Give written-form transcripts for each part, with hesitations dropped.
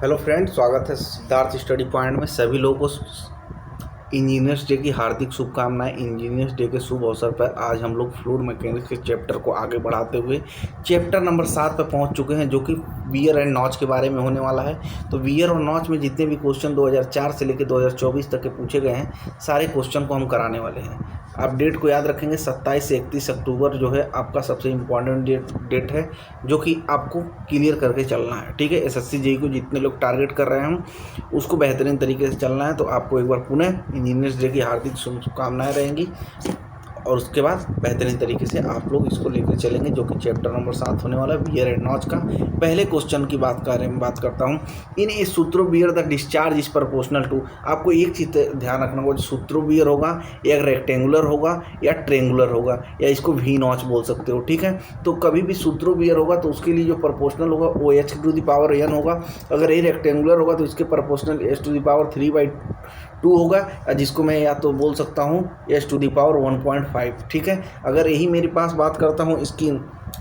Hello friend, स्वागत है Siddharth study point में। सभी लोगों को इंजीनियर्स डे की हार्दिक शुभकामनाएं। इंजीनियर्स डे के शुभ अवसर पर आज हम लोग फ्लूइड मैकेनिक्स के चैप्टर को आगे बढ़ाते हुए चैप्टर नंबर 7 पर पहुंच चुके हैं, जो कि वियर एंड नॉच के बारे में होने वाला है। तो वियर और नॉच में जितने भी क्वेश्चन 2004 से लेकर 2024 तक के पूछे गए हैं, सारे क्वेश्चन को हम कराने वाले हैं। आप डेट को याद रखेंगे, 27 से 31 अक्टूबर जो है आपका सबसे इम्पॉर्टेंट डेट है, जो कि आपको क्लियर करके चलना है। ठीक है, एसएससी जेईई को जितने लोग टारगेट कर रहे हैं उसको बेहतरीन तरीके से चलना है। तो आपको एक बार पुनः इंजीनियर्स डे की हार्दिक शुभकामनाएं रहेंगी और उसके बाद बेहतरीन तरीके से आप लोग इसको लेकर चलेंगे, जो कि चैप्टर नंबर 7 होने वाला है वियर एंड नॉच का। पहले क्वेश्चन की बात करता हूँ। In a Sutro weir the discharge is proportional to. आपको एक चीज़ ध्यान रखना होगा, सूत्रो बियर होगा या रेक्टेंगुलर होगा या ट्रेंगुलर होगा, या इसको वी नॉच बोल सकते हो। ठीक है, तो कभी भी सूत्रो बियर होगा तो उसके लिए जो प्रोपोर्शनल होगा वो h⁴n होगा। अगर ये रेक्टेंगुलर होगा तो इसके प्रोपोर्शनल h⁴3/2 होगा, जिसको मैं या तो बोल सकता हूँ h⁴1.5। ठीक है, अगर यही मेरे पास बात करता हूँ इसकी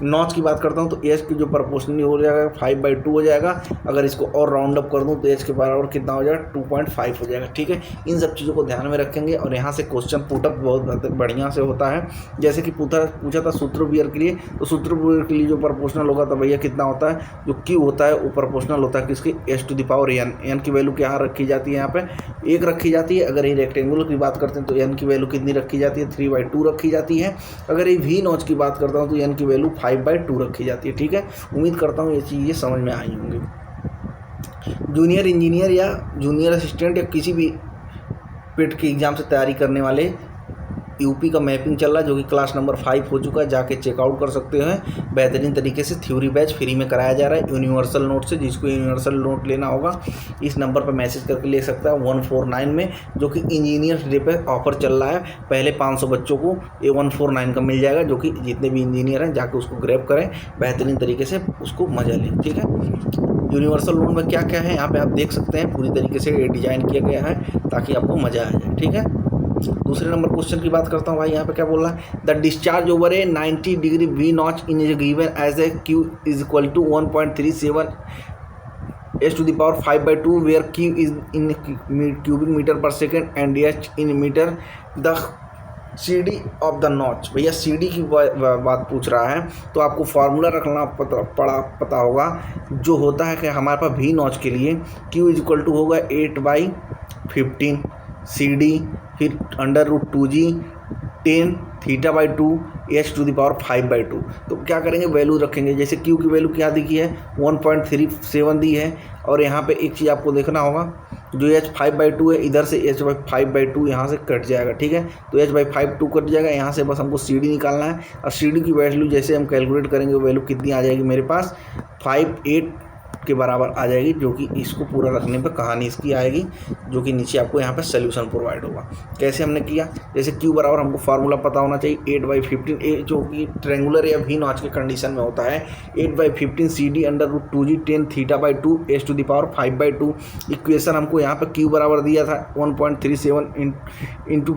नॉच की बात करता हूँ तो एच की जो प्रोपोर्शनली हो जाएगा 5/2 हो जाएगा। अगर इसको और राउंड अप कर दूँ तो एच के बराबर कितना हो जाएगा 2.5 हो जाएगा। ठीक है, इन सब चीज़ों को ध्यान में रखेंगे और यहाँ से क्वेश्चन पुटअप बहुत बढ़िया से होता है। जैसे कि पूछा था सूत्रो बियर के लिए, तो सूत्रो बियर के लिए जो प्रोपोर्शनल होगा तो भैया कितना होता है, जो क्यू होता है वो प्रोपोर्शनल होता है किसके h⁴n। एन की वैल्यू क्या रखी जाती है, यहाँ पे 1 रखी जाती है। अगर ये रेक्टेंगुलर की बात करते हैं तो एन की वैल्यू कितनी रखी जाती है, 3/2 रखी जाती है। अगर ये वी नॉच की बात करता हूँ तो एन की वैल्यू 5/2 रखी जाती है। ठीक है, उम्मीद करता हूँ ये चीज़ें समझ में आई होंगी। जूनियर इंजीनियर या जूनियर असिस्टेंट या किसी भी पेट के एग्ज़ाम से तैयारी करने वाले यूपी का मैपिंग चल रहा है, जो कि क्लास नंबर 5 हो चुका है, जाके चेकआउट कर सकते हैं। बेहतरीन तरीके से थ्योरी बैच फ्री में कराया जा रहा है यूनिवर्सल नोट से। जिसको यूनिवर्सल नोट लेना होगा इस नंबर पर मैसेज करके ले सकता है 149 में, जो कि इंजीनियर्स डे पे ऑफर चल रहा है। पहले 500 बच्चों को ये 149 का मिल जाएगा, जो कि जितने भी इंजीनियर हैं जाके उसको ग्रैब करें, बेहतरीन तरीके से उसको मजा लें। ठीक है, यूनिवर्सल नोट में क्या क्या है यहाँ पे आप देख सकते हैं, पूरी तरीके से डिजाइन किया गया है ताकि आपको मजा आ जाए। ठीक है, दूसरे नंबर क्वेश्चन की बात करता हूँ भाई। यहाँ पे क्या बोल रहा है, the discharge over a 90 degree V notch in is given as a Q is equal to 1.37 h⁵5/2 where Q is in cubic metre per second and H in metre the CD of the notch. भैया CD की बात पूछ रहा है तो आपको formula रखना पता होगा, जो होता है कि हमारे पास वी नॉच के लिए Q इज इक्वल टू होगा 8/15 CD, फिर √2G 10 θ/2 h⁵5/2। तो क्या करेंगे, वैल्यू रखेंगे। जैसे Q की वैल्यू क्या दी है 1.37 दी है, और यहाँ पे एक चीज़ आपको देखना होगा, जो h⁵2 है इधर से h/5/2 यहाँ से कट जाएगा। ठीक है, तो h/5/2 कट जाएगा, यहाँ से बस हमको CD निकालना है। और CD की वैल्यू जैसे हम कैलकुलेट करेंगे वैल्यू कितनी आ जाएगी मेरे पास 58 के बराबर आ जाएगी, जो कि इसको पूरा रखने पर कहानी इसकी आएगी, जो कि नीचे आपको यहाँ पे सोल्यूशन प्रोवाइड होगा। कैसे हमने किया, जैसे Q बराबर हमको फार्मूला पता होना चाहिए 8/15, जो कि ट्रेंगुलर या वी नॉच के कंडीशन में होता है 8/15 CD √2G 10 θ/2 h⁵5/2। इक्वेशन हमको यहाँ पे Q बराबर दिया था 1.37 इंटू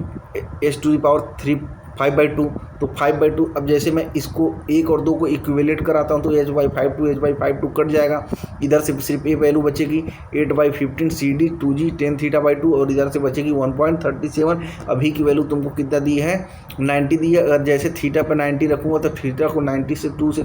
h⁵5/2, तो 5/2। अब जैसे मैं इसको 1 और 2 को इक्विवेलेट कराता हूँ तो h/5/2 कट जाएगा, इधर से सिर्फ ये वैल्यू बचेगी 8/15 CD 2G 10 θ/2, और इधर से बचेगी 1.37। अभी की वैल्यू तुमको कितना दी है 90 दी है। अगर जैसे थीटा पर 90 रखूँगा तो थीटा को 90 से 2 से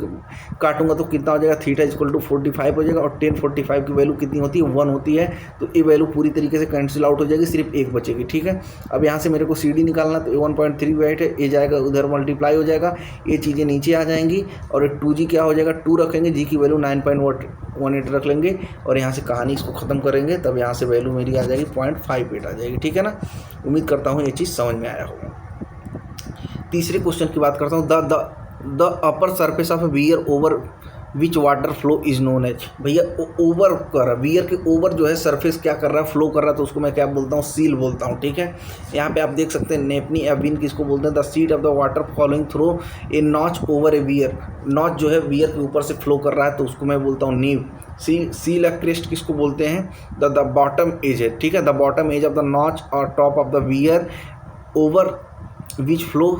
काटूंगा तो कितना हो जाएगा, थीटा इक्वल टू 45 हो जाएगा, और 1045 की वैल्यू कितनी होती है 1 होती है। तो ये वैल्यू पूरी तरीके से कैंसिल आउट हो जाएगी, सिर्फ 1 बचेगी। ठीक है, अब यहाँ से मेरे को CD निकालना, तो 1.38 है, ये जाएगा उधर मल्टीप्लाई हो जाएगा, ये चीज़ें नीचे आ जाएंगी, और 2G क्या हो जाएगा 2 रखेंगे, G की वैल्यू 9.18 रख लेंगे, और यहाँ से कहानी इसको ख़त्म करेंगे, तब यहाँ से वैल्यू मेरी आ जाएगी 0.58 आ जाएगी। ठीक है ना, उम्मीद करता हूँ ये चीज़ समझ में आया होगा। तीसरे क्वेश्चन की बात करता हूँ, the upper surface of weir over which water flow is known as. भैया ओवर कर रहा है, वियर के ओवर जो है सरफेस क्या कर रहा है, फ्लो कर रहा है, तो उसको मैं क्या बोलता हूँ, सील बोलता हूँ। ठीक है, यहाँ पे आप देख सकते हैं नेपनी एविन किसको बोलते हैं, the seat of the water following through a notch over A wear. Notch जो है वियर के ऊपर से फ्लो कर रहा है तो उसको मैं बोलता हूँ नीव। सील क्रेस्ट किसको बोलते हैं, द बॉटम एज है। ठीक है, the bottom edge of the notch और top of the weir over which flow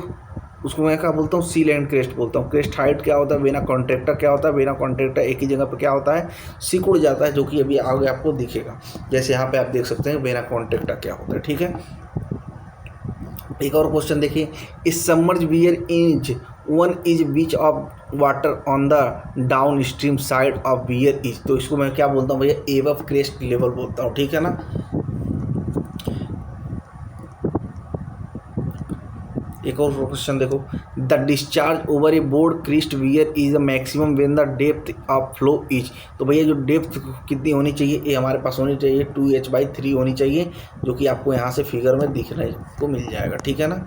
उसको मैं क्या बोलता हूँ, सील एंड क्रेस्ट बोलता हूँ। क्रेस्ट हाइट क्या होता है, वेना कॉन्ट्रैक्टा क्या होता है, वेना कॉन्ट्रैक्टा एक ही जगह पे क्या होता है, सिकुड़ जाता है, जो कि अभी आगे आपको दिखेगा। जैसे यहाँ पे आप देख सकते हैं वेना कॉन्ट्रैक्टा क्या होता है, ठीक है। एक और क्वेश्चन देखिए, इस submerge wear inch one is beach of water on the down stream side of wear is, तो इसको मैं क्या बोलता हूँ भैया, एबव क्रेस्ट लेवल बोलता हूँ, ठीक है ना। एक और क्वेश्चन देखो, the discharge over a broad crest weir is the maximum when the depth of flow is, तो भैया जो डेप्थ कितनी होनी चाहिए, ये हमारे पास होनी चाहिए 2h/3 होनी चाहिए, जो कि आपको यहाँ से फिगर में दिखने को मिल जाएगा, ठीक है ना।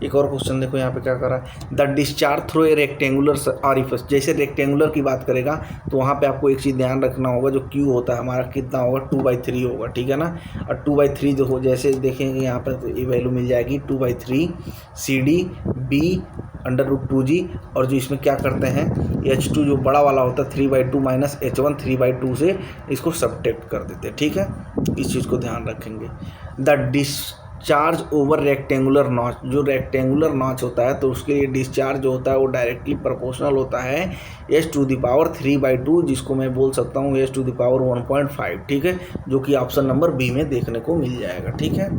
एक और क्वेश्चन देखो यहाँ पे क्या करा, the discharge through a rectangular orifice, जैसे रेक्टेंगुलर की बात करेगा तो वहाँ पे आपको एक चीज़ ध्यान रखना होगा, जो क्यू होता है हमारा कितना होगा, 2/3 होगा, ठीक है ना। और 2/3 जो हो, जैसे देखेंगे यहाँ पर तो ये वैल्यू मिल जाएगी 2/3 CD B √2G, और जो इसमें क्या करते हैं H2 जो बड़ा वाला होता है 3/2 माइनस H1 3/2 से इसको सब्ट्रैक्ट कर देते हैं, ठीक है। इस चीज़ को ध्यान रखेंगे। The discharge over rectangular notch, जो रेक्टेंगुलर नॉच होता है तो उसके लिए डिस्चार्ज जो होता है वो डायरेक्टली प्रोपोर्शनल होता है h⁴ 3/2, जिसको मैं बोल सकता हूँ h⁴ 1.5, ठीक है, जो कि ऑप्शन नंबर बी में देखने को मिल जाएगा, ठीक है।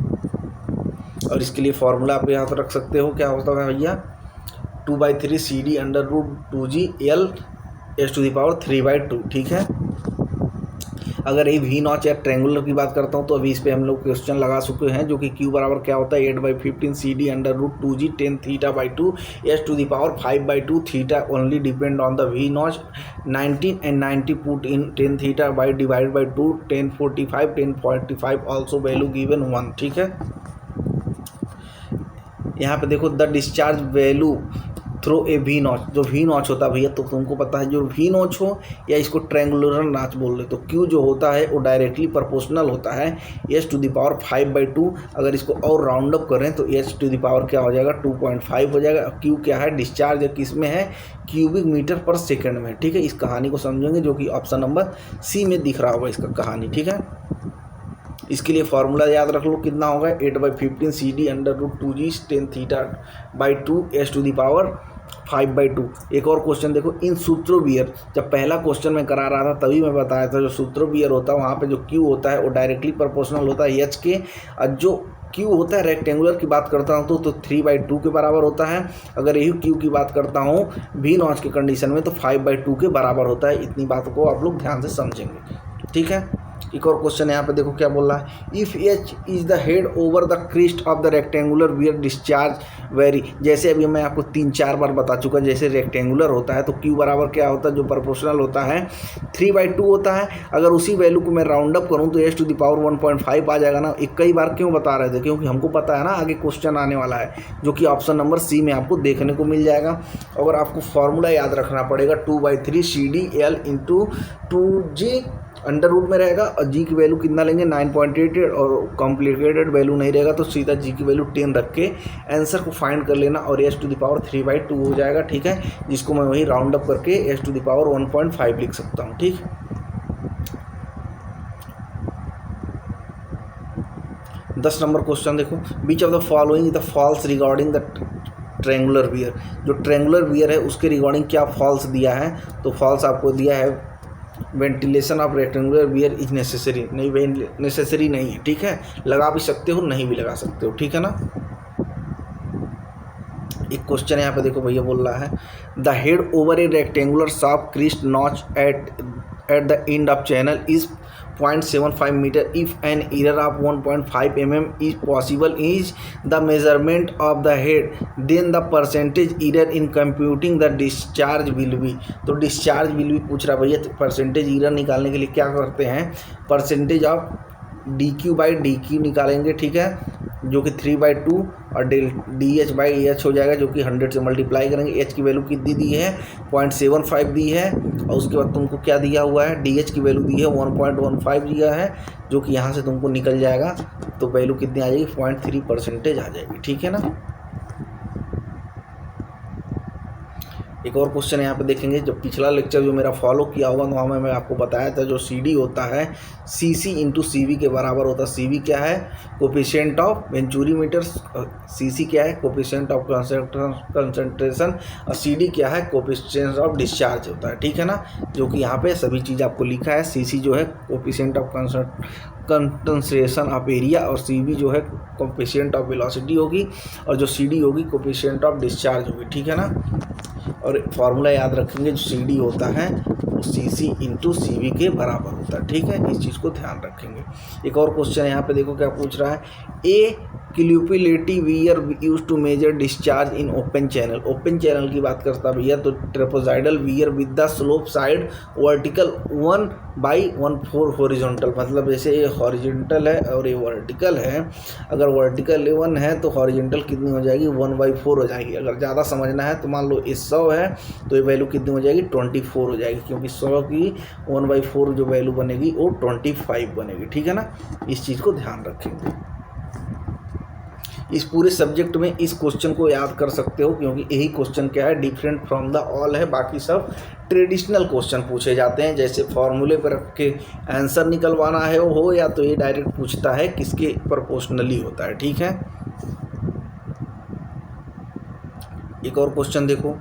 और इसके लिए फॉर्मूला आप यहाँ पर रख सकते हो, क्या होता है भैया, 2/3 CD √2G L h⁴ 3/2, ठीक है। अगर ये वी नॉच या ट्रेंगुलर की बात करता हूँ तो अभी इस पे हम लोग क्वेश्चन लगा चुके हैं, जो कि Q बराबर क्या होता है 8/15 CD √2G tan θ/2 h⁴ 5/2 theta only depend on the V notch 19 and 90 put in tan θ divide by 2 tan 45 also value given 1, ठीक है। यहाँ पे देखो, the discharge value through a V notch, जो वी नॉच होता है भैया तो तुमको पता है, जो वी नॉच हो या इसको ट्रेंगुलर नॉच बोल रहे, तो क्यू जो होता है वो डायरेक्टली प्रोपोर्शनल होता है h⁴ 5/2, अगर इसको और राउंड अप करें तो h⁴ क्या हो जाएगा 2.5 हो जाएगा। क्यू क्या है, डिस्चार्ज किस में है, क्यूबिक मीटर पर सेकेंड में, ठीक है। इस कहानी को समझेंगे, जो कि ऑप्शन नंबर सी में दिख रहा होगा इसका कहानी, ठीक है। इसके लिए फार्मूला याद रख लो, कितना होगा 8/15 CD √2G tan θ/2 h⁴ 5/2। एक और क्वेश्चन देखो, इन सूत्रोवियर, जब पहला क्वेश्चन मैं करा रहा था तभी मैं बताया था, जो सूत्रोवियर होता है वहाँ पे जो क्यू होता है वो डायरेक्टली प्रोपोर्शनल होता है H के, और जो क्यू होता है रेक्टेंगुलर की बात करता हूँ तो 3/2 के बराबर होता है। अगर यही क्यू की बात करता हूँ वी नॉच के कंडीशन में तो 5/2 के बराबर होता है। इतनी बातों को आप लोग ध्यान से समझेंगे, ठीक है। एक और क्वेश्चन यहाँ पे देखो क्या बोल रहा है, if H is the head over the crest of the rectangular weir discharge vary, जैसे अभी मैं आपको 3-4 बार बता चुका, जैसे रेक्टेंगुलर होता है तो Q बराबर क्या होता है, जो प्रोपोर्शनल होता है 3/2 होता है। अगर उसी वैल्यू को मैं राउंड अप करूँ तो h⁴ 1.5 आ जाएगा ना। कई बार क्यों बता रहे थे, क्योंकि हमको पता है ना आगे क्वेश्चन आने वाला है, जो कि ऑप्शन नंबर सी में आपको देखने को मिल जाएगा। और आपको फॉर्मूला याद रखना पड़ेगा 2/3 CD L × 2G under root में रहेगा, और जी की वैल्यू कितना लेंगे 9.88, और कॉम्प्लिकेटेड वैल्यू नहीं रहेगा तो सीधा जी की वैल्यू 10 रख के आंसर को फाइंड कर लेना, और h⁴ 3/2 हो जाएगा, ठीक है। जिसको मैं वही राउंड अप करके h⁴ 1.5 लिख सकता हूँ, ठीक। दस नंबर क्वेश्चन देखो, which of the following is the false regarding the triangular weir, जो ट्रेंगुलर वियर है उसके रिगार्डिंग क्या फॉल्स दिया है, तो फॉल्स आपको दिया है ventilation of rectangular wear is necessary, नहीं नेसेसरी नहीं है, ठीक है। लगा भी सकते हो, नहीं भी लगा सकते हो, ठीक है ना। एक क्वेश्चन यहाँ पे देखो भैया बोल रहा है, the head over a rectangular sharp crest notch at the end of channel is 0.75 meter. If an error of 1.5 mm is possible is the measurement of the head, then the percentage error in computing the discharge will be, तो discharge will be पूछ रहा भैया, तो percentage error निकालने के लिए क्या करते हैं, परसेंटेज ऑफ dq/dq निकालेंगे, ठीक है, जो कि 3/2 और dh/h हो जाएगा, जो कि 100 से मल्टीप्लाई करेंगे। h की वैल्यू कितनी दी है 0.75 दी है, और उसके बाद तुमको क्या दिया हुआ है, dh की वैल्यू दी है 1.15 दिया है, जो कि यहाँ से तुमको निकल जाएगा, तो वैल्यू कितनी आ जाएगी 0.3% आ जाएगी, ठीक है ना। एक और क्वेश्चन यहाँ पे देखेंगे, जब पिछला लेक्चर जो मेरा फॉलो किया होगा तो वहाँ में मैं आपको बताया था जो CD होता है CC इंटू CV के बराबर होता है। CV क्या है, कोफिशिएंट ऑफ वेंचुरीमीटर, CC क्या है, कोफिशिएंट ऑफ कंसंट्रेशन, और CD क्या है, कोफिशिएंट ऑफ डिस्चार्ज होता है, ठीक है ना। जो कि यहाँ पे सभी चीज़ आपको लिखा है। CC जो है coefficient of concentration of area, और CV जो है कोफिशिएंट ऑफ वेलोसिटी होगी, और जो CD होगी कोफिशिएंट ऑफ डिस्चार्ज होगी, ठीक है ना। और फार्मूला याद रखेंगे, जो CD होता है वो CC इंटू CV के बराबर होता है, ठीक है। इस चीज़ को ध्यान रखेंगे। एक और क्वेश्चन यहाँ पे देखो क्या पूछ रहा है, a cumulative weir use to measure discharge in open channel. Open channel की बात करता भैया तो trapezoidal weir with the slope side vertical 1/14 horizontal, मतलब जैसे ये हॉरिजॉन्टल है और ये वर्टिकल है, अगर वर्टिकल 1 है तो हॉरिजॉन्टल कितनी हो जाएगी, 1/4 हो जाएगी। अगर ज़्यादा समझना है तो मान लो ये 100 है तो ये वैल्यू कितनी हो जाएगी, 24 हो जाएगी, क्योंकि 100 की 1/4 जो वैल्यू बनेगी वो 25 बनेगी, ठीक है ना। इस चीज़ को ध्यान रखेंगे। इस पूरे सब्जेक्ट में इस क्वेश्चन को याद कर सकते हो, क्योंकि यही क्वेश्चन क्या है, डिफरेंट फ्रॉम द ऑल है। बाकी सब ट्रेडिशनल क्वेश्चन पूछे जाते हैं, जैसे फॉर्मूले पर रख के आंसर निकलवाना है वो हो, या तो ये डायरेक्ट पूछता है किसके प्रोपोर्शनली होता है, ठीक है। एक और क्वेश्चन देखो,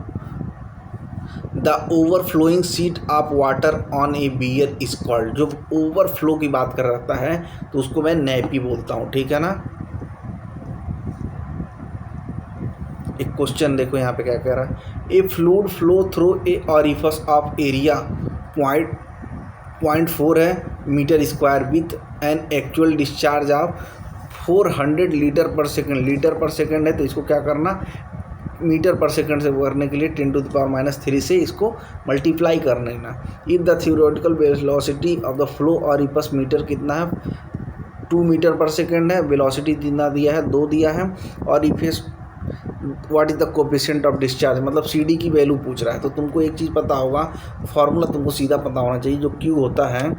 the overflowing sheet of water on a weir is called. जो ओवरफ्लो की बात कर रहा है तो उसको मैं नैपी बोलता हूँ, ठीक है ना। एक क्वेश्चन देखो यहाँ पे क्या कह रहा है, a fluid flow through a orifice of area 0.4 है metre square with an actual discharge of 400 litre per second. Litre per second है तो इसको क्या करना, मीटर पर सेकंड से करने के लिए 10⁻³ से इसको मल्टीप्लाई कर लेना। If the theoretical velocity of the flow orifice metre कितना है, 2 मीटर पर सेकंड है, वेलोसिटी कितना दिया है, 2 दिया है, और if is what is the coefficient of discharge, मतलब CD की वैल्यू पूछ रहा है। तो तुमको एक चीज़ पता होगा, फॉर्मूला तुमको सीधा पता होना चाहिए, जो Q होता है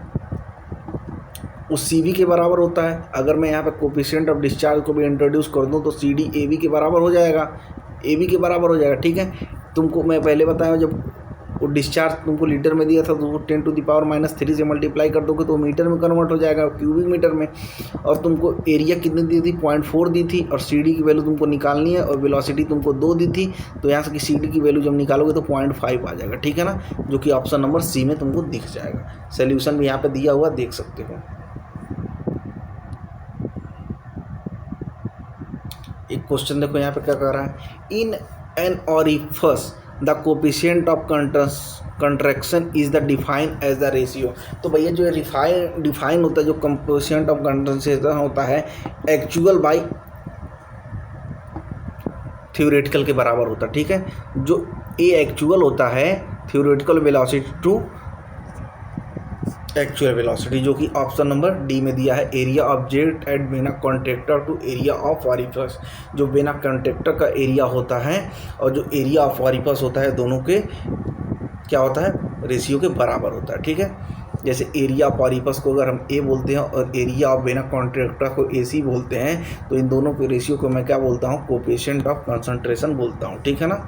उस CV के बराबर होता है। अगर मैं यहाँ पे कोफिशिएंट ऑफ डिस्चार्ज को भी इंट्रोड्यूस कर दूँ तो CD AB के बराबर हो जाएगा, AB के बराबर हो जाएगा, ठीक है। तुमको मैं पहले बताया, जब वो डिस्चार्ज तुमको लीटर में दिया था तो 10⁻³ से मल्टीप्लाई कर दोगे तो मीटर में कन्वर्ट हो जाएगा, क्यूबिक मीटर में। और तुमको एरिया कितनी दी थी, 0.4 दी थी, और CD की वैल्यू तुमको निकालनी है, और वेलोसिटी तुमको 2 दी थी। तो यहाँ से कि CD की वैल्यू जब निकालोगे तो 0.5 आ जाएगा, ठीक है ना, जो कि ऑप्शन नंबर C में तुमको दिख जाएगा। सोल्यूशन भी यहाँ पे दिया हुआ देख सकते हो। एक क्वेश्चन देखो यहाँ पे क्या कह रहा है, in an orifice the coefficient of contraction is the define as the ratio. तो भैया जो डिफाइन होता है, जो कोफिशिएंट ऑफ कंट्रैक्शन होता है, एक्चुअल बाई थ्योरेटिकल के बराबर होता है, ठीक है। जो ए एक्चुअल होता है theoretical velocity to actual velocity, जो कि ऑप्शन नंबर D में दिया है। Area of jet at vena contractor to area of orifice, जो वेना कॉन्ट्रैक्टर का एरिया होता है और जो एरिया ऑफ ऑरिफिस होता है, दोनों के क्या होता है, रेशियो के बराबर होता है, ठीक है। जैसे एरिया ऑफ ऑरिफिस को अगर हम A बोलते हैं और एरिया ऑफ वेना कॉन्ट्रैक्टर को AC बोलते हैं, तो इन दोनों के रेशियो को मैं क्या बोलता हूँ, कोफिशिएंट ऑफ कंसंट्रेशन बोलता हूँ, ठीक है ना।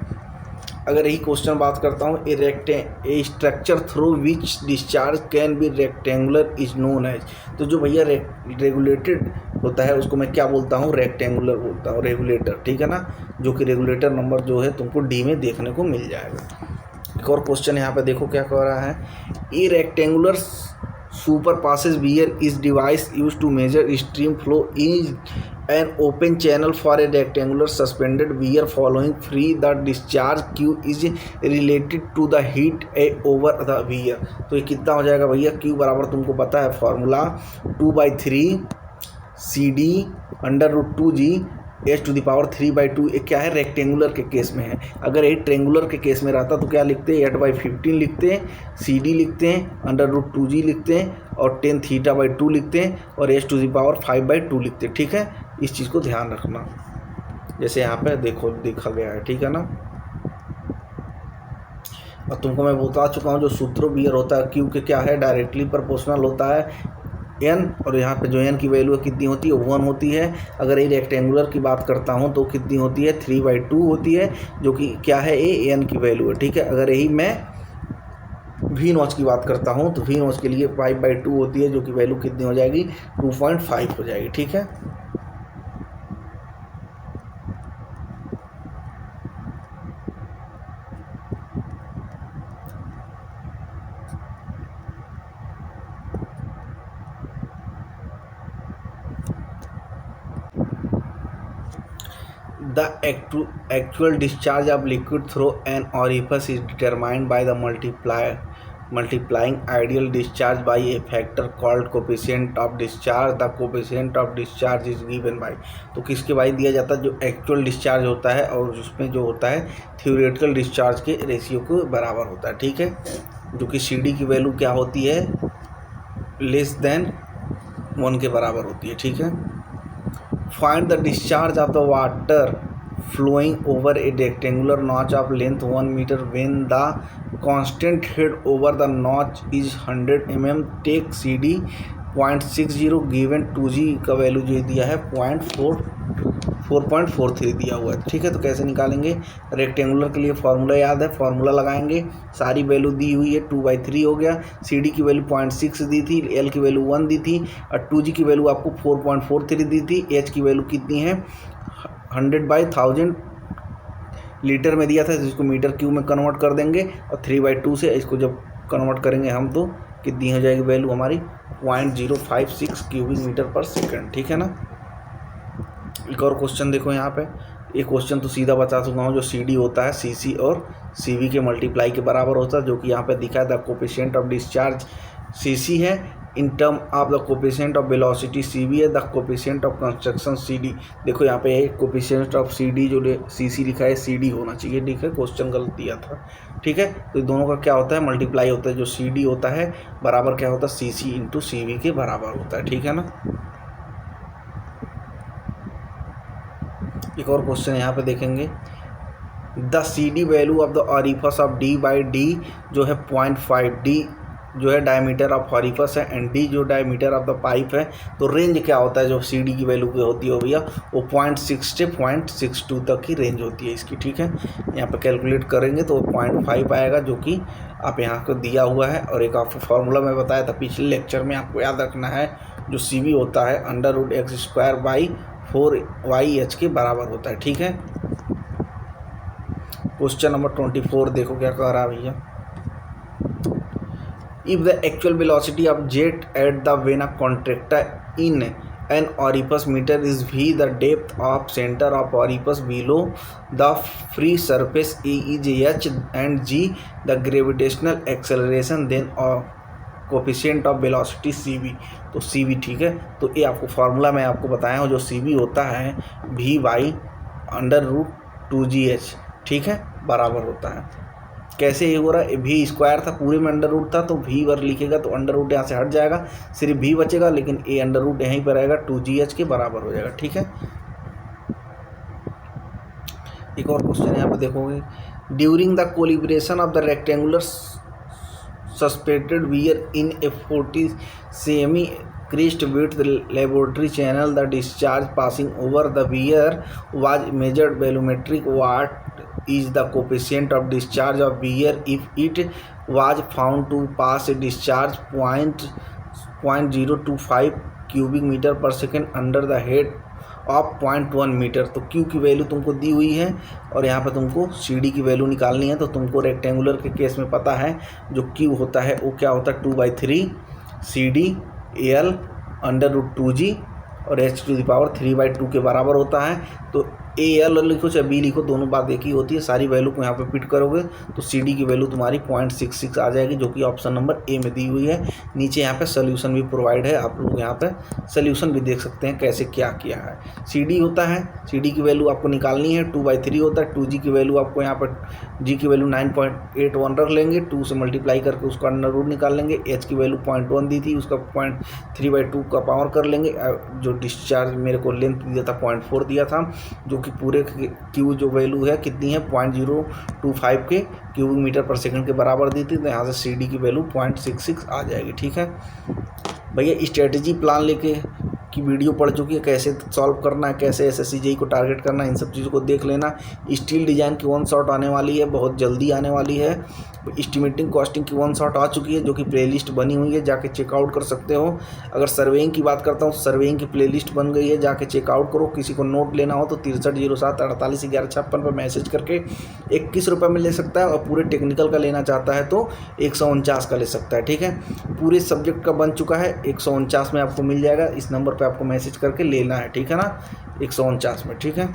अगर यही क्वेश्चन बात करता हूँ, a structure through which discharge can be rectangular is known as. तो जो भैया रेगुलेटेड होता है उसको मैं क्या बोलता हूँ, रेक्टेंगुलर बोलता हूँ, रेगुलेटर, ठीक है ना, जो कि रेगुलेटर नंबर जो है तुमको D में देखने को मिल जाएगा। एक और क्वेश्चन यहाँ पे देखो क्या कह रहा है, a rectangular super passage weir is device use to measure stream flow is an open channel for a rectangular suspended weir following free the discharge Q is related to the heat A over the weir। तो ये कितना हो जाएगा भैया, Q बराबर तुमको पता है फॉर्मूला 2/3 CD √2G H⁻3/2। ये क्या है, रेक्टेंगुलर के केस में है। अगर ये ट्रेंगुलर के केस में रहता तो क्या लिखते हैं, 8/15 लिखते हैं, CD लिखते हैं, √2G लिखते हैं, और tan θ/2 लिखते हैं, और H⁵5/2 लिखते हैं, ठीक है। इस चीज़ को ध्यान रखना, जैसे यहाँ पे देखो देखा गया है, ठीक है ना। और तुमको मैं बता चुका हूँ, जो सूत्रो बियर होता है Q के क्या है, डायरेक्टली प्रोपोर्शनल होता है एन, और यहाँ पे जो एन की वैल्यू कितनी होती है 1 होती है। अगर ये रेक्टेंगुलर की बात करता हूँ तो कितनी होती है 3/2 होती है, जो कि क्या है ए एन की वैल्यू है, ठीक है। अगर यही मैं वी नॉच की बात करता हूँ तो वी नॉच के लिए 5/2 होती है, जो कि वैल्यू कितनी हो जाएगी 2.5 हो जाएगी, ठीक है। The actual discharge of liquid through an orifice is determined by the multiplying ideal discharge by a factor called coefficient of discharge. The coefficient of discharge is given by, तो किसके बाई दिया जाता है जो एक्चुअल डिस्चार्ज होता है और उसमें जो होता है थ्योरेटिकल डिस्चार्ज के रेशियो को बराबर होता है, ठीक है। जो कि सी डी की वैल्यू क्या होती है लेस देन 1 के बराबर होती है, ठीक है। Find the discharge of the water flowing over a rectangular notch of length 1 meter when the constant head over the notch is 100 mm. Take CD 0.60 given 2G का वैल्यू जो दिया है 4.43 दिया हुआ है, ठीक है। तो कैसे निकालेंगे, रेक्टेंगुलर के लिए फार्मूला याद है, फार्मूला लगाएंगे, सारी वैल्यू दी हुई है 2/3 हो गया, CD की वैल्यू 0.6 दी थी, L की वैल्यू 1 दी थी और 2G की वैल्यू आपको 4.43 दी थी, H की वैल्यू कितनी है 100/1000 लीटर में दिया था, जिसको मीटर क्यूब में कन्वर्ट कर देंगे और 3/2 से इसको जब कन्वर्ट करेंगे हम तो कितनी हो जाएगी वैल्यू हमारी 0.056 क्यूबिक मीटर पर सेकंड, ठीक है ना। एक और क्वेश्चन देखो यहाँ पे, एक क्वेश्चन तो सीधा बता चुका हूँ, जो सी डी होता है सी सी और सी वी के मल्टीप्लाई के बराबर होता है, जो कि यहाँ पे दिखा है the coefficient of discharge C C है in term of the coefficient of velocity C V है, the coefficient of construction C D. देखो यहाँ पे कोफिशिएंट ऑफ सी डी जो सी सी लिखा है सी डी होना चाहिए, ठीक है, क्वेश्चन गलत दिया था, ठीक है। तो दोनों का क्या होता है मल्टीप्लाई होता है, जो सी डी होता है बराबर क्या होता है सी सी इंटू सी वी के बराबर होता है, ठीक है ना। एक और क्वेश्चन यहाँ पे देखेंगे, the C D value of the orifice of D by D जो है 0.5, डी जो है डायमीटर ऑफ ऑरिफस है एंड डी जो डायमीटर ऑफ द पाइप है। तो रेंज क्या होता है जो सी डी की वैल्यू होती है भैया वो 0.6 से 0.62 तक की रेंज होती है इसकी, ठीक है। यहाँ पे कैलकुलेट करेंगे तो 0.5 आएगा, जो कि आप यहाँ को दिया हुआ है। और एक आपको फार्मूला मैं बताया था पिछले लेक्चर में, आपको याद रखना है, जो सी वी होता है √x²/4YH के बराबर होता है, ठीक है। क्वेश्चन नंबर 24 देखो क्या कह रहा है भैया, if the actual velocity of jet at the vena contracta in an orifice meter is v, the depth of center of orifice below the free surface A is h and g, the gravitational acceleration, then coefficient of velocity C V. तो C we, ठीक है। तो ये आपको formula मैं आपको बताया हूँ, जो सी वी होता है v/√2gh, ठीक है, बराबर होता है। कैसे ये हो रहा है, वी स्क्वायर था पूरे में अंडर रूट था, तो वी वर लिखेगा तो अंडर रूट यहाँ से हट जाएगा, सिर्फ वी बचेगा, लेकिन ए अंडर रूट यहीं पर रहेगा 2gh के बराबर हो जाएगा, ठीक है। एक और क्वेश्चन यहाँ पे देखोगे, during the calibration of the rectangular suspended wear in A 40 semi creased width laboratory channel, the discharge passing over the weir was measured volumetric. What is the coefficient of discharge of weir if it was found to pass a discharge 0.025 cubic meter per second under the head of 0.1 मीटर। तो Q की value तुमको दी हुई है और यहाँ पे तुमको सी डी की वैल्यू निकालनी है। तो तुमको रेक्टेंगुलर के केस में पता है जो क्यू होता है वो क्या होता है 2/3 सी डी एल √2g और h⁻³ के बराबर होता है। तो ए एल लिखो चाहे बी लिखो, दोनों बात एक ही होती है। सारी वैल्यू को यहाँ पे फिट करोगे तो सी डी की वैल्यू तुम्हारी 0.66 आ जाएगी, जो कि ऑप्शन नंबर ए में दी हुई है। नीचे यहाँ पे सोल्यूशन भी प्रोवाइड है, आप लोग यहाँ पे सोल्यूशन भी देख सकते हैं कैसे क्या किया है। सी डी होता है, सी डी की वैल्यू आपको निकालनी है 2/3 होता है। 2g की वैल्यू आपको यहाँ पर जी की वैल्यू 9.81 रख लेंगे, 2 से मल्टीप्लाई करके उसका अंडर रूट निकाल लेंगे। एच की वैल्यू 0.1 दी थी, उसका 0.3/2 का पावर कर लेंगे। जो डिस्चार्ज मेरे को लेंथ दिया था 0.4 दिया था, जो कि पूरे क्यू जो वैल्यू है कितनी है 0.025 के क्यूबिक मीटर पर सेकंड के बराबर दी थी। तो यहाँ से सी डी की वैल्यू 0.66 आ जाएगी, ठीक है। भैया स्ट्रेटजी प्लान लेके की वीडियो पड़ चुकी है, कैसे सॉल्व करना है, कैसे एसएससी जेईई को टारगेट करना है, इन सब चीज़ों को देख लेना। स्टील डिज़ाइन की 1 शॉट आने वाली है, बहुत जल्दी आने वाली है। एस्टिमेटिंग कॉस्टिंग की 1 शॉट आ चुकी है जो कि प्लेलिस्ट बनी हुई है, जाके चेकआउट कर सकते हो। अगर सर्वेइंग की बात करता हूँ, सर्वेइंग की प्लेलिस्ट बन गई है, जाके चेकआउट करो। किसी को नोट लेना हो तो 6307481156 पर मैसेज करके 21 रुपये में ले सकता है, और पूरे टेक्निकल का लेना चाहता है तो 149 का ले सकता है। ठीक है, पूरे सब्जेक्ट का बन चुका है, 149 में आपको मिल जाएगा। इस नंबर पे आपको मैसेज करके लेना है, ठीक है ना, 149 में। ठीक है,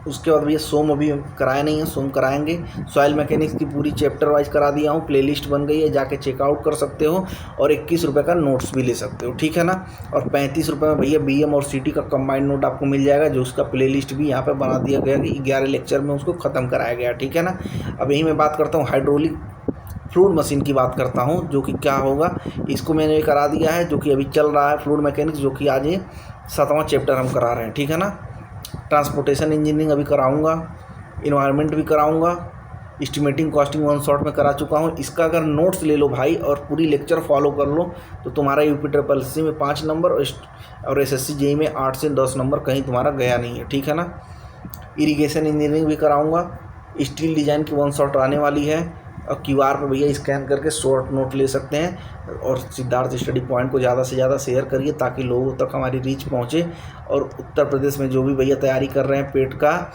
उसके बाद भैया सोम अभी कराया नहीं है, सोम कराएंगे। सॉइल मैकेनिक्स की पूरी चैप्टर वाइज करा दिया हूँ, प्लेलिस्ट बन गई है, जाके चेकआउट कर सकते हो, और 21 रुपये का नोट्स भी ले सकते हो। ठीक है ना, और 35 रुपये में भैया बीएम और सीटी का कंबाइंड नोट आपको मिल जाएगा, जो उसका प्लेलिस्ट भी यहाँ पे बना दिया गया कि 11 लेक्चर में उसको ख़त्म कराया गया। ठीक है ना, अब यही मैं बात करता हूँ हाइड्रोलिक फ्लूइड मशीन की बात करता हूँ, जो कि क्या होगा, इसको मैंने करा दिया है, जो कि अभी चल रहा है फ्लूइड मैकेनिक्स, जो कि आज ये 7वां चैप्टर हम करा रहे हैं। ठीक है ना, ट्रांसपोर्टेशन इंजीनियरिंग अभी कराऊंगा, इन्वायरमेंट भी कराऊंगा, एस्टिमेटिंग कॉस्टिंग 1 शॉट में करा चुका हूँ। इसका अगर नोट्स ले लो भाई और पूरी लेक्चर फॉलो कर लो तो तुम्हारा यूपी ट्रिपल एससी में 5 नंबर और एसएससी जेईई में 8 से 10 नंबर कहीं तुम्हारा गया नहीं है। ठीक है ना, इरिगेशन इंजीनियरिंग भी कराऊंगा, स्टील डिज़ाइन की 1 शॉट आने वाली है, और क्यूआर पर भैया स्कैन करके शॉर्ट नोट ले सकते हैं। और सिद्धार्थ स्टडी पॉइंट को ज़्यादा से ज़्यादा शेयर करिए ताकि लोगों तक हमारी रीच पहुँचे। और उत्तर प्रदेश में जो भी भैया तैयारी कर रहे हैं पेट का,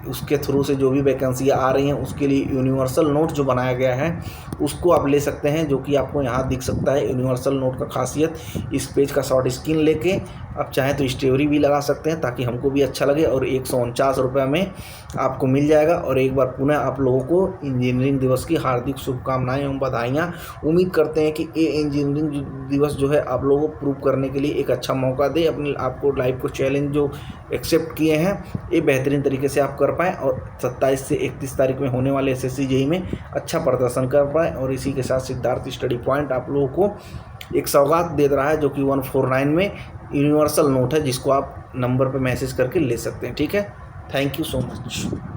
उसके थ्रू से जो भी वैकेंसियाँ आ रही हैं, उसके लिए यूनिवर्सल नोट जो बनाया गया है उसको आप ले सकते हैं, जो कि आपको यहाँ दिख सकता है। यूनिवर्सल नोट का खासियत, इस पेज का शॉर्ट स्क्रीन लेके आप चाहें तो स्टोरी भी लगा सकते हैं ताकि हमको भी अच्छा लगे, और 149 रुपये में आपको मिल जाएगा। और एक बार पुनः आप लोगों को इंजीनियरिंग दिवस की हार्दिक शुभकामनाएं एवं बधाइयाँ। उम्मीद करते हैं कि ये इंजीनियरिंग दिवस जो है आप लोगों को प्रूव करने के लिए एक अच्छा मौका दे, अपने आपको लाइफ को चैलेंज जो एक्सेप्ट किए हैं ये बेहतरीन तरीके से आप कर पाएँ, और 27 से 31 तारीख में होने वाले एसएससी जेईई में अच्छा प्रदर्शन कर पाएँ। और इसी के साथ सिद्धार्थ स्टडी पॉइंट आप लोगों को एक सौगात दे रहा है, जो कि 149 में यूनिवर्सल नोट है, जिसको आप नंबर पर मैसेज करके ले सकते हैं। ठीक है, थैंक यू सो मच।